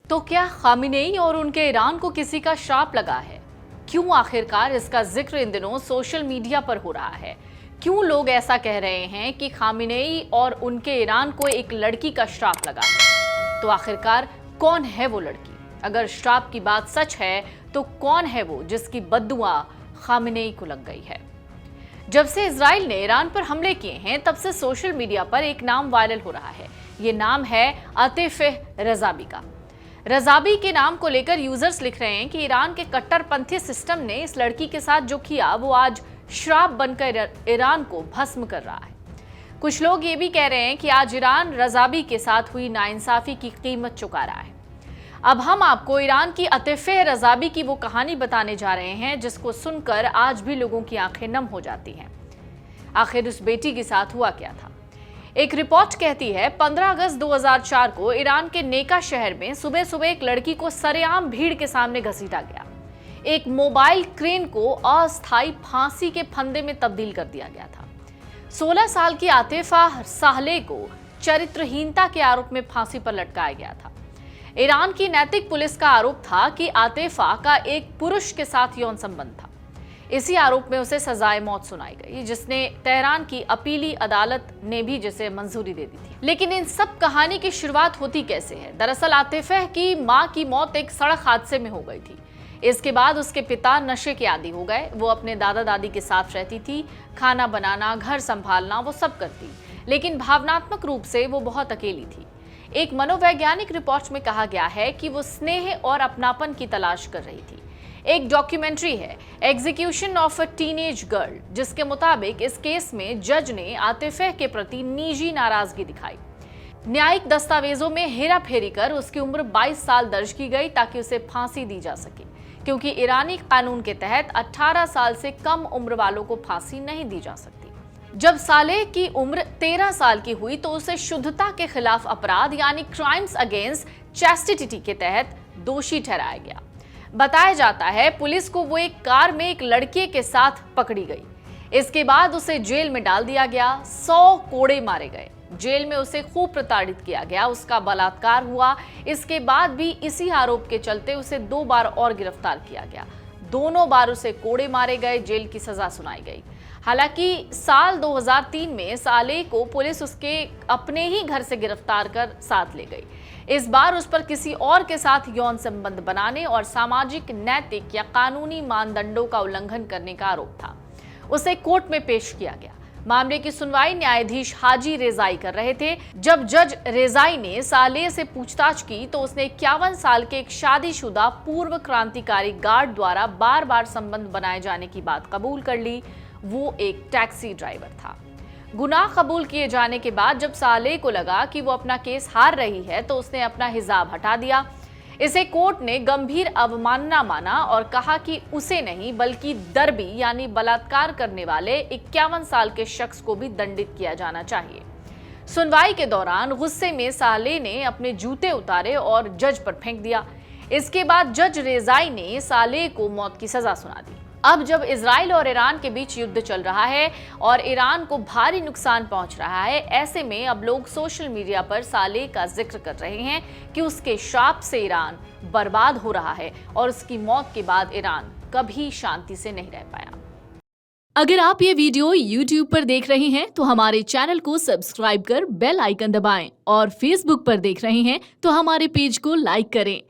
तो क्या खामिनेई और उनके ईरान को किसी का श्राप लगा है? क्यों आखिरकार इसका जिक्र इन दिनों सोशल मीडिया पर हो रहा है? क्यों लोग ऐसा कह रहे हैं कि खामिनेई और उनके ईरान को एक लड़की का श्राप लगा है? तो आखिरकार कौन है वो लड़की? अगर श्राप की बात सच है तो कौन है वो जिसकी बद्दुआ खामिनेई को लग गई है? जब से इजराइल ने ईरान पर हमले किए हैं तब से सोशल मीडिया पर एक नाम वायरल हो रहा है। ये नाम है आतिफ रजाबी का। रजाबी के नाम को लेकर यूजर्स लिख रहे हैं कि ईरान के कट्टरपंथी सिस्टम ने इस लड़की के साथ जो किया वो आज श्राप बनकर ईरान को भस्म कर रहा है। कुछ लोग ये भी कह रहे हैं कि आज ईरान रजाबी के साथ हुई नाइंसाफी की कीमत चुका रहा है। अब हम आपको ईरान की आतिफ रजाबी की वो कहानी बताने जा रहे हैं जिसको सुनकर आज भी लोगों की आंखें नम हो जाती हैं। आखिर उस बेटी के साथ हुआ क्या था? एक रिपोर्ट कहती है 15 अगस्त 2004 को ईरान के नेका शहर में सुबह सुबह एक लड़की को सरेआम भीड़ के सामने घसीटा गया। एक मोबाइल क्रेन को अस्थायी फांसी के फंदे में तब्दील कर दिया गया था। 16 साल की आतिफा साहले को चरित्रहीनता के आरोप में फांसी पर लटकाया गया था। ईरान की नैतिक पुलिस का आरोप था कि आतिफा का एक पुरुष के साथ यौन संबंध था। इसी आरोप में उसे सजाए मौत सुनाई गई, जिसने तेहरान की अपीली अदालत ने भी जिसे मंजूरी दे दी थी। लेकिन इन सब कहानी की शुरुआत होती कैसे है? दरअसल आतिफा की मां की मौत एक सड़क हादसे में हो गई थी। इसके बाद उसके पिता नशे के आदी हो गए। वो अपने दादा दादी के साथ रहती थी, खाना बनाना, घर संभालना वो सब करती, लेकिन भावनात्मक रूप से वो बहुत अकेली थी। एक मनोवैज्ञानिक रिपोर्ट में कहा गया है कि वो स्नेह और अपनापन की तलाश कर रही थी। एक डॉक्यूमेंट्री है execution of a teenage girl, जिसके मुताबिक इस केस में जज ने आतिफा के प्रति निजी नाराजगी दिखाई। न्यायिक दस्तावेजों में हेराफेरी कर उसकी उम्र 22 साल दर्ज की गई ताकि उसे फांसी दी जा सके, क्योंकि ईरानी कानून के तहत 18 साल से कम उम्र वालों को फांसी नहीं दी जा सकती। जब सालेह की उम्र 13 साल की हुई तो उसे शुद्धता के खिलाफ अपराध यानी क्राइम्स अगेंस्ट चैस्टिटी के तहत दोषी ठहराया गया। बताया जाता है पुलिस को वो एक कार में एक लड़के के साथ पकड़ी गई। इसके बाद उसे जेल में डाल दिया गया। 100 कोड़े मारे गए। जेल में उसे खूब प्रताड़ित किया गया, उसका बलात्कार हुआ। इसके बाद भी इसी आरोप के चलते उसे 2 बार और गिरफ्तार किया गया। दोनों बार उसे कोड़े मारे गए, जेल की सजा सुनाई गई। हालांकि साल 2003 में सालेह को पुलिस उसके अपने ही घर से गिरफ्तार कर साथ ले गई। इस बार उस पर किसी और के साथ यौन संबंध बनाने और सामाजिक, नैतिक या कानूनी मानदंडों का उल्लंघन करने का आरोप था। उसे कोर्ट में पेश किया गया। मामले की सुनवाई न्यायाधीश हाजी रेजाई कर रहे थे। जब जज रेजाई ने सालेह से पूछताछ की तो उसने 51 साल के एक शादीशुदा पूर्व क्रांतिकारी गार्ड द्वारा बार बार संबंध बनाए जाने की बात कबूल कर ली। वो एक टैक्सी ड्राइवर था। गुनाह कबूल किए जाने के बाद जब सालेह को लगा कि वो अपना केस हार रही है तो उसने अपना हिजाब हटा दिया। इसे कोर्ट ने गंभीर अवमानना माना और कहा कि उसे नहीं बल्कि दर्बी यानी बलात्कार करने वाले 51 साल के शख्स को भी दंडित किया जाना चाहिए। सुनवाई के दौरान गुस्से में सालेह ने अपने जूते उतारे और जज पर फेंक दिया। इसके बाद जज रेजाई ने सालेह को मौत की सजा सुना दी। अब जब इजराइल और ईरान के बीच युद्ध चल रहा है और ईरान को भारी नुकसान पहुंच रहा है, ऐसे में अब लोग सोशल मीडिया पर सालेह का जिक्र कर रहे हैं कि उसके श्राप से ईरान बर्बाद हो रहा है और उसकी मौत के बाद ईरान कभी शांति से नहीं रह पाया। अगर आप ये वीडियो YouTube पर देख रहे हैं तो हमारे चैनल को सब्सक्राइब कर बेल आइकन दबाएं और Facebook पर देख रहे हैं तो हमारे पेज को लाइक करें।